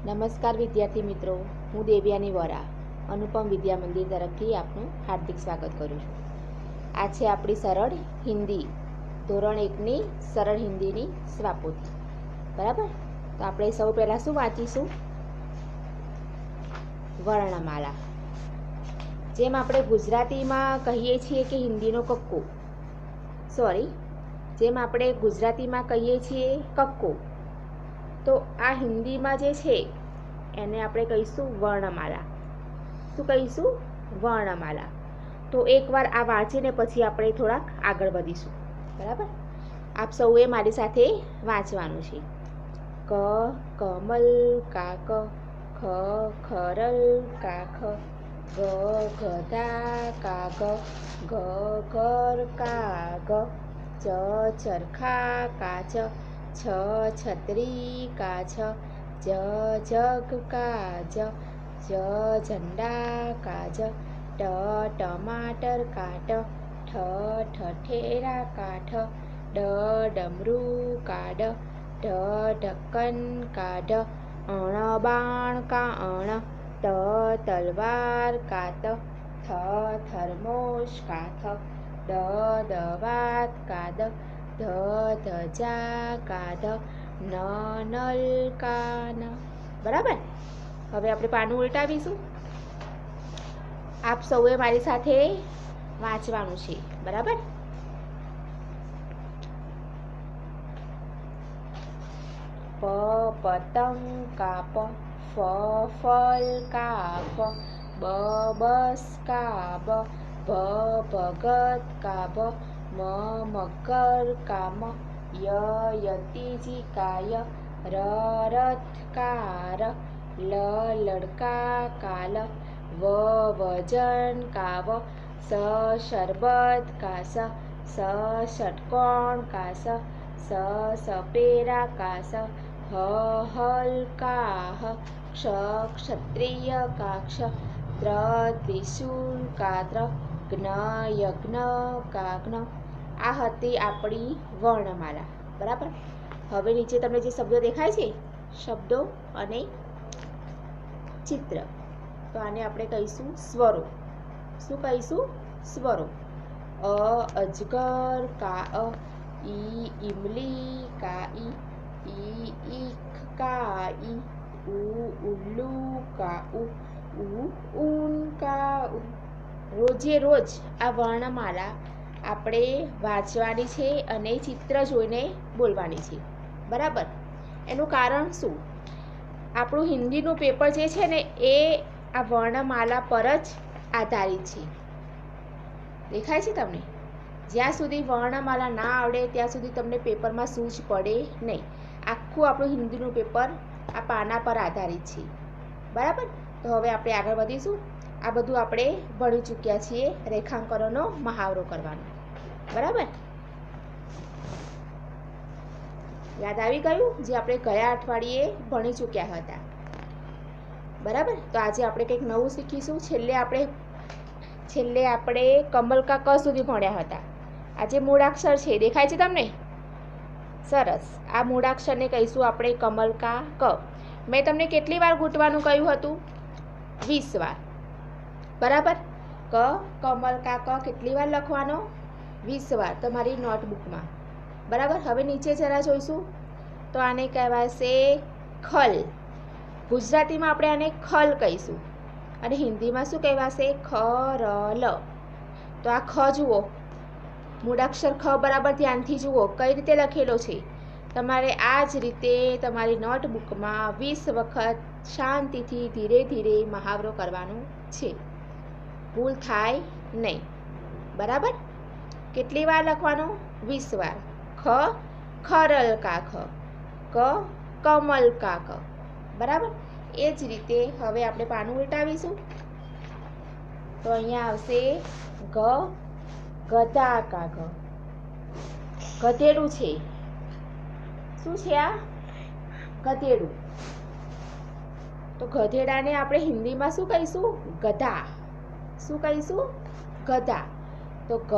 નમસ્કાર વિદ્યાર્થી મિત્રો, હું દેવ્યાની વોરા અનુપમ વિદ્યા મંદિર તરફથી આપનું હાર્દિક સ્વાગત કરું છું. આ છે આપણી સરળ હિન્દી ધોરણ 1ની સરળ હિન્દીની સ્વાપોથી. બરાબર, તો આપણે સૌ પહેલાં શું વાંચીશું? વર્ણમાલા. જેમ આપણે ગુજરાતીમાં કહીએ છીએ કે હિન્દીનો કક્કો, જેમ આપણે ગુજરાતીમાં કહીએ છીએ કક્કો, તો આ હિન્દીમાં જે છે એને આપણે કહીશું વર્ણમાલા. શું કહીશું? વર્ણમાલા. તો એકવાર આ વાંચીને પછી આપણે થોડાક આગળ વધીશું. બરાબર, આપ સૌએ મારી સાથે વાંચવાનું છે. ક કમલ કાક, ખ ખરલ કાખ, ગ ગધા કાગ, ઘ ઘર કાગ, ચ ચરખા કાચ, છ છત્રી કાછ, જ જગ કાજ, જ ઝંડા કાજ, ટ ટમાટર કાટ, ઠ ઠઠેરા કાઠ, ડ ડમરું કાઢ, ઢ ઢક્કન કાઢ, અણ બાણ કાણ, ત તલવાર કાત, થ થર્મોસ કાથ, દ દવાત કાદ, ધ ધજા કાધ, ન નલ કાન. બરાબર, હવે આપણે પાનું ઉલટાવીશું. આપ સૌએ મારી સાથે વાંચવાનું છે. બરાબર, પ પતંગ કાપ, ફ ફલ કાપ, બ બસ કાબ, ભ ભગત કાભ, મ મકર કામ, ય યતિજી કાય, ર રથ કાર, લ લડકા કાલ, વ વજન કાવ, સ શરબત કાસ, સ ષટકોણ કાસ, સ સપેરા કાસ, હ હલ કાહ, ક્ષ ક્ષત્રિય કાક્ષ, ત્ર ત્રિશૂલ કાત્ર, જ્ઞ યજ્ઞ કાગ્ન. આ હતી આપણી વર્ણમાલા. બરાબર, હવે નીચે તમને જે શબ્દો દેખાય છે, શબ્દો અને ચિત્ર, તો આને આપણે કહીશું સ્વરો. શું કહીશું? સ્વરો. અ અજગર કા, ઈ ઈમલી કાઈ, ઈ ઈખ કાઈ, ઉ ઉલ્લુ કાઉ, ઉ ઊન કાઉ. રોજે રોજ આ વર્ણમાલા આપણે વાંચવાની છે અને ચિત્ર જોઈને બોલવાની છે. બરાબર, એનું કારણ શું? આપણું હિન્દીનું પેપર જે છે ને એ આ વર્ણમાલા પર જ આધારિત છે. દેખાય છે તમને? જ્યાં સુધી વર્ણમાલા ના આવડે ત્યાં સુધી તમને પેપરમાં સૂઝ પડે નહીં. આખું આપણું હિન્દીનું પેપર આ પાના પર આધારિત છે. બરાબર, તો હવે આપણે આગળ વધીશું. આ બધું આપણે ભણી ચૂક્યા છીએ. રેખાંકનોનો મહાવરો કરવાનો. બરાબર, યાદ આવી ગયું? જે આપણે ગયા અઠવાડિયે ભણી ચૂક્યા હતા. બરાબર, તો આજે આપણે કંઈક નવું શીખીશું. છેલ્લે આપણે કમલ કા ક સુધી ભણ્યા હતા. આજે મૂળાક્ષર છે, દેખાય છે તમને? સરસ. આ મૂળાક્ષરને કહીશું આપણે કમલ કા ક. મેં તમને કેટલી વાર ઘૂંટવાનું કહ્યું હતું? 20 વાર. બરાબર, ક કમલ કા ક કેટલી વાર લખવાનો? 20 વાર તમારી નોટબુકમાં. બરાબર, હવે નીચે જરા જોઈશું. તો આને કહેવાશે ખલ. ગુજરાતીમાં આપણે આને ખલ કહીશું અને હિન્દીમાં શું કહેવાશે? ખરલ. તો આ ખ જુઓ, મૂળાક્ષર ખ બરાબર ધ્યાનથી જુઓ કઈ રીતે લખેલો છે. તમારે આ જ રીતે તમારી નોટબુકમાં 20 વખત શાંતિથી ધીરે ધીરે મહાવરો કરવાનો છે. ભૂલ થાય નહીં. બરાબર, કેટલી વાર લખવાનો? 20 વાર. ખ ખરલ કા ખ, ક કમલ કા ક. બરાબર, એ જ રીતે હવે આપણે પાનું ઉલટાવીશું. તો અહીંયા આવશે ગ ગધા કા ગ. ગધેડું છે. શું છે આ? ગધેડું. તો ગધેડાને આપણે હિન્દીમાં શું કહીશું? ગધા. શું કહીશું? ગધા. તો ગ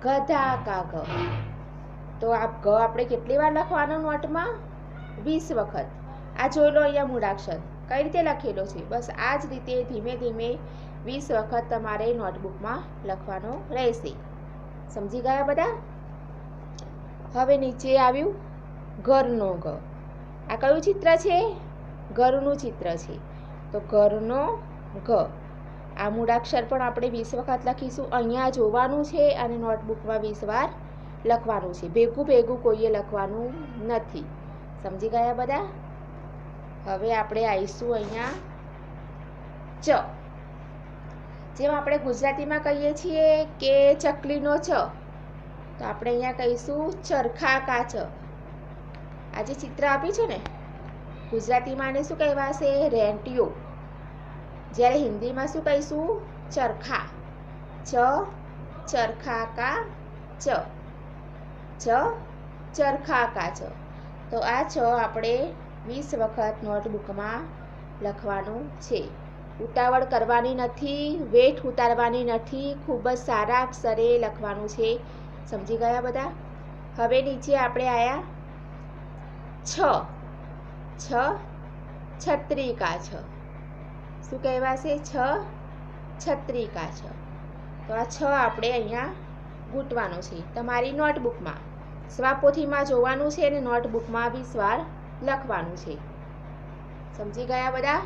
ગધા કા ગ. તો આ ગ આપણે કેટલી વાર લખવાનો નોટમાં? 20 વખત. આ જોઈ લો અહીંયા મૂળાક્ષર કઈ રીતે લખેલો છે. બસ આ જ રીતે ધીમે ધીમે 20 વખત તમારે નોટબુકમાં લખવાનો રહેશે. સમજી ગયા બધા? હવે નીચે આવ્યું ઘરનો ઘ. આ કયું ચિત્ર છે? ઘરનું ચિત્ર છે. તો ઘરનો ઘ. આ મૂળાક્ષર પણ આપણે 20 વખત લખીશું. અહીંયા જોવાનું છે અને નોટબુકમાં 20 વાર લખવાનું છે. ભેગું ભેગું કોઈએ લખવાનું નથી. સમજી ગયા બધા? હવે આપણે આવીશું અહીંયા ચ. જેમ આપણે ગુજરાતીમાં કહીએ છીએ કે ચકલીનો ચ, તો આપણે અહીંયા કહીશું ચરખા કાચ. આ જે ચિત્ર આપ્યું છે ને, ગુજરાતીમાં આને શું કહેવાશે? રેંટિયો. જ્યારે હિન્દીમાં શું કહીશું? ચરખા. ચ ચરખા કા ચ. ચ ચરખા કા ચ. તો આ ચ આપણે 20 વખત નોટબુકમાં લખવાનું છે. ઉતાવળ કરવાની નથી, વેઠ ઉતારવાની નથી, ખૂબ જ સારા અક્ષરે લખવાનું છે. સમજી ગયા બધા? હવે નીચે આપણે આવ્યા છ. છ છત્રિકા છ. શું કહેવાશે? છ છત્રિકા છ. તો આ છ આપણે અહીંયા ગૂંટવાનું છે તમારી નોટબુકમાં. સ્વાપોથીમાં જોવાનું છે અને નોટબુકમાં 20 વાર લખવાનું છે. સમજી ગયા બધા?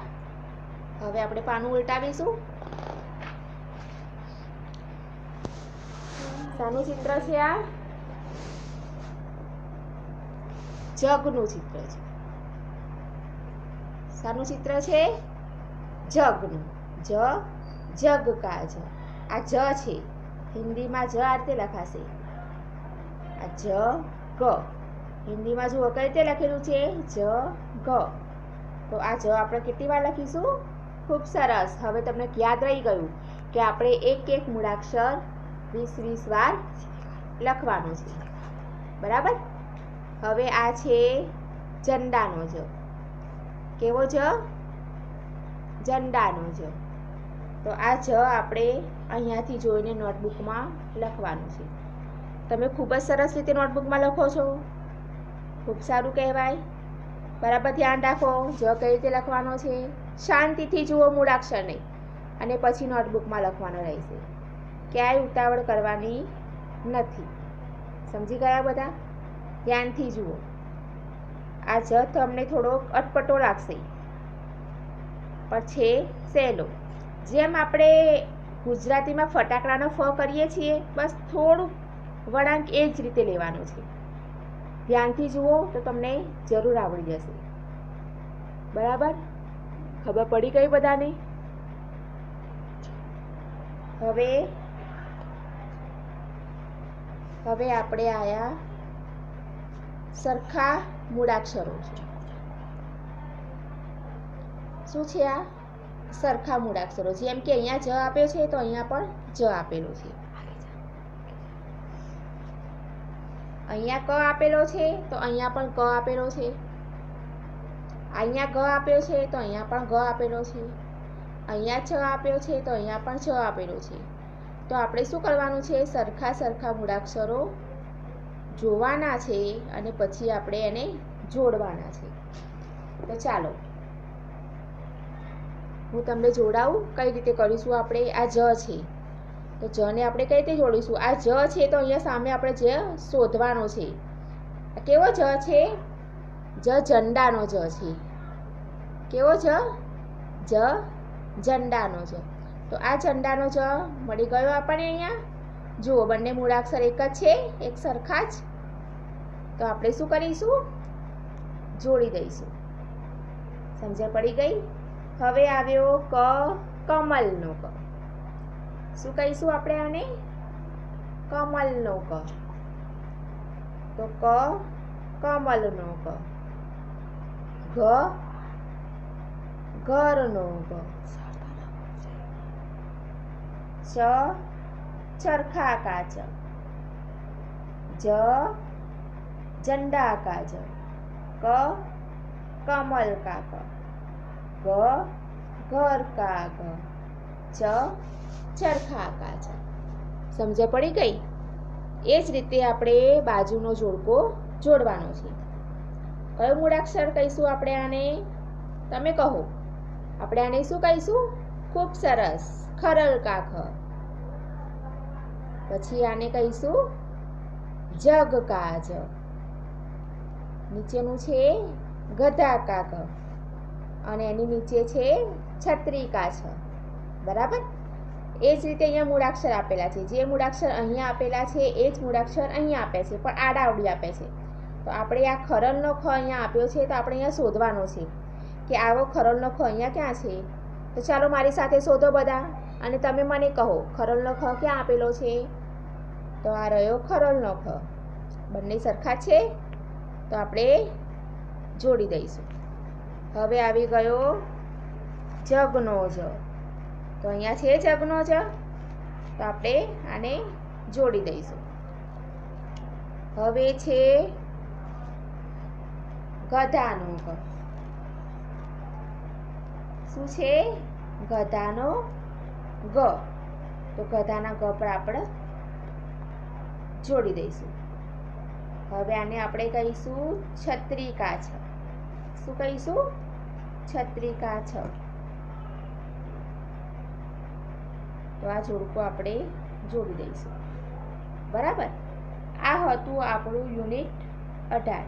હવે આપણે પાનું ઉલટાવીશું. શાનું ચિત્ર છે? આ જગનું ચિત્ર છે. શાનું ચિત્ર છે? જગનું. જ જગ કા જ. આ જ છે. હિન્દીમાં જ આ રીતે લખાશે. આ જ ગ. હિન્દીમાં જુઓ કઈ રીતે લખેલું છે? જ ગ. તો આ જ આપણે કેટલી વાર લખીશું? ખૂબ સરસ. હવે તમને યાદ રહી ગયું કે આપણે એક એક મૂળાક્ષર 20 વાર લખવાનું છે. બરાબર? હવે આ છે ઝંડાનો જ. કેવો જ? ઝંડાનો જ. તો આ જ આપણે અહીંયાથી જોઈને નોટબુકમાં લખવાનું છે. તમે ખૂબ જ સરસ રીતે નોટબુકમાં લખો છો. ખૂબ સારું કહેવાય. બરાબર ધ્યાન રાખો જ કઈ રીતે લખવાનો છે. શાંતિથી જુઓ મૂળાક્ષરને અને પછી નોટબુકમાં લખવાનો રહેશે. ક્યાંય ઉતાવળ કરવાની નથી. સમજી ગયા બધા? ધ્યાનથી જુઓ. આ જ તમને થોડોક અટપટો લાગશે પણ છે સહેલો. જેમ આપણે ગુજરાતીમાં ફટાકડાનો ફ કરીએ છીએ, બસ થોડું વળાંક એ જ રીતે લેવાનું છે. ધ્યાનથી જુઓ તો તમને જરૂર આવડી જશે. બરાબર? ખબર પડી ગઈ બધાને? હવે આપણે આયા સરખા મૂળાક્ષરો છે. શું છે આ? સરખા મૂળાક્ષરો. જેમ કે અહીંયા જ આપ્યો છે તો અહીંયા પણ જ આપેલો છે. અહીંયા ક આપેલો છે તો અહીંયા પણ ક આપેલો છે. અહીંયા ગ આપ્યો છે તો અહીંયા પણ ગ આપેલો છે. અહીંયા છ આપ્યો છે તો અહીંયા પણ છ આપેલો છે. તો આપણે શું કરવાનું છે? સરખા સરખા મૂળાક્ષરો જોવાના છે અને પછી આપણે એને જોડવાના છે. તો ચાલો હું તમને જોડાવું કઈ રીતે કરીશું. આપણે આ જ છે તો જને આપણે કઈ રીતે જોડીશું? આ જ છે તો અહીંયા સામે આપણે જ શોધવાનો છે. કેવો જ છે? જ ઝંડાનો જ છે. કેવો જ? જ ઝંડાનો જ. તો આ ઝંડાનો જ મળી ગયો આપણને અહીંયા. જુઓ બંને મૂળાક્ષર એક જ છે, એક સરખા જ. તો આપણે શું કરીશું? જોડી દઈશું. સમજણ પડી ગઈ? હવે આવ્યો ક. કમલનો ક. શું કહીશું આપણે આને? કમલનો ક. તો ક કમલનો ક. ઘ ઘરનો ઘ. ચ ચરખા કા ચ. જ झंडा का ज. क कमल का क. ग घर का ग. ચ ચરખા કા ચ. સમજ પડી ગઈ? એ જ રીતે આપણે બાજુનો જોડકો જોડવાનો છે. કયો મૂળાક્ષર કહીશું આપણે આને? તમે કહો. આપણે આને શું કહીશું? ખૂબ સરસ, ખરલ કા ખ. પછી આને કહીશું જગ કા જ. નીચેનું છે ગધા કા ગ અને એની નીચે છે છત્રી કા છ. બરાબર. એ જ રીતે અહીંયા મૂળાક્ષર આપેલા છે. જે મૂળાક્ષર અહીંયા આપેલા છે એ જ મૂળાક્ષર અહીંયા આપે છે, પણ આડાઅવળી આપે છે. તો આપણે આ ખરલનો ખ અહીંયા આપ્યો છે, તો આપણે અહીંયા શોધવાનો છે કે આવો ખરલનો ખ અહીંયા ક્યાં છે. તો ચાલો મારી સાથે શોધો બધા, અને તમે મને કહો ખરલનો ખ ક્યાં આપેલો છે. તો આ રહ્યો ખરલનો ખ. બંને સરખા છે, તો આપણે જોડી દઈશું. હવે આવી ગયો જગનો જ. તો અહીંયા છે જગનો જ, તો આપણે આને જોડી દઈશું. હવે છે ગધાનો ગ. શું છે? ગધાનો ગ. તો ગધાના ગ પર આપણે જોડી દઈશું. હવે આને આપણે કહીશું છત્રિકા છ. શું કહીશું? છત્રિકા છ. તો આ જોડકો આપણે જોડી દઈશું. બરાબર. આ હતું આપણું યુનિટ 18.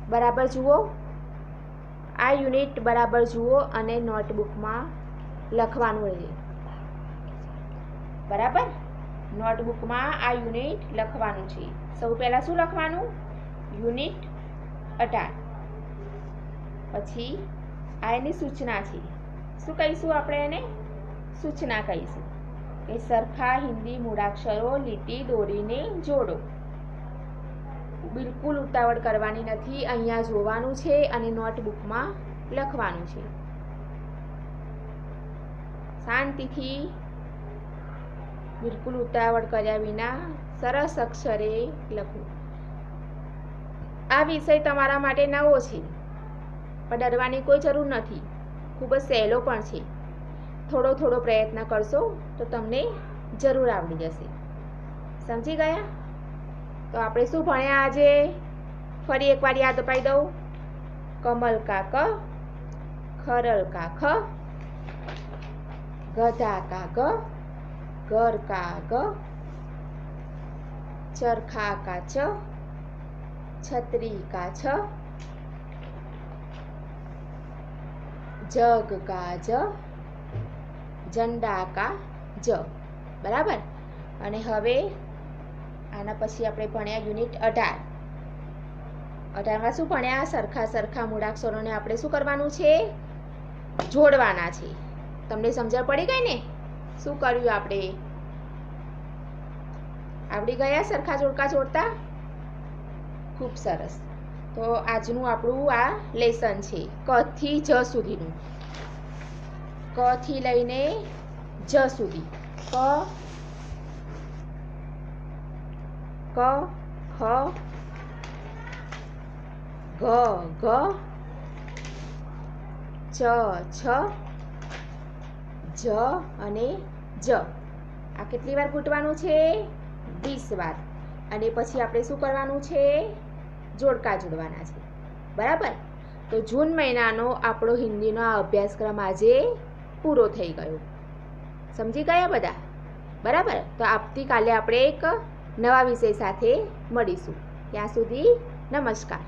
બરાબર જુઓ. આ યુનિટ બરાબર જુઓ અને નોટબુકમાં લખવાનું રહે. બરાબર. નોટબુકમાં આ યુનિટ લખવાનું છે. સૌ પહેલાં શું લખવાનું? યુનિટ 18. પછી આ એની સૂચના છે. શું કહીશું આપણે એને? સૂચના કહીશું કે સરખા હિન્દી મૂળાક્ષરો લીટી દોરીને જોડો. બિલકુલ ઉતાવળ કરવાની નથી. અહીંયા જોવાનું છે અને નોટબુકમાં લખવાનું છે. શાંતિથી, બિલકુલ ઉતાવળ કર્યા વિના સરસ અક્ષરે લખવું. આ વિષય તમારા માટે નવો છે, પણ ડરવાની કોઈ જરૂર નથી. ખૂબ જ સહેલો પણ છે. થોડો થોડો પ્રયત્ન કરશો તો તમને જરૂર આવડી જશે. સમજી ગયા? તો આપણે શું ભણ્યા આજે? ફરી એકવાર યાદ અપાઈ દઉં. કમલ કા ક, ખરલ કા ખ, ગધા કા ગ, ઘર કા ગ, ચરખા કા ચ, છત્રી કા છ, જગ કા જ, ઝંડા કા જ. બરાબર. અને હવે આના પછી આપણે ભણ્યા યુનિટ 18. 18માં શું ભણ્યા? સરખા સરખા મૂળાક્ષરોને આપણે શું કરવાનું છે? જોડવાના છે. તમને સમજણ પડી ગઈ ને? શું કર્યું આપણે? આવડી ગયા સરખા જોડકા જોડતા? ખૂબ સરસ. તો આજનું આપણું આ લેસન છે ક થી જ સુધીનું. ક થી લઈને જ સુધી. ક, ખ, ગ, ઘ, ચ, છ, જ અને જ. આ કેટલી વાર ઘૂંટવાનું છે? 20 વાર. અને પછી આપણે શું કરવાનું છે? જોડકા જોડવાના છે. બરાબર. તો જૂન મહિનાનો આપણો હિન્દીનો આ અભ્યાસક્રમ આજે પૂરો થઈ ગયો. સમજી ગયા બધા? બરાબર. તો આવતીકાલે આપણે એક નવા વિષય સાથે મળીશું. ત્યાં સુધી નમસ્કાર.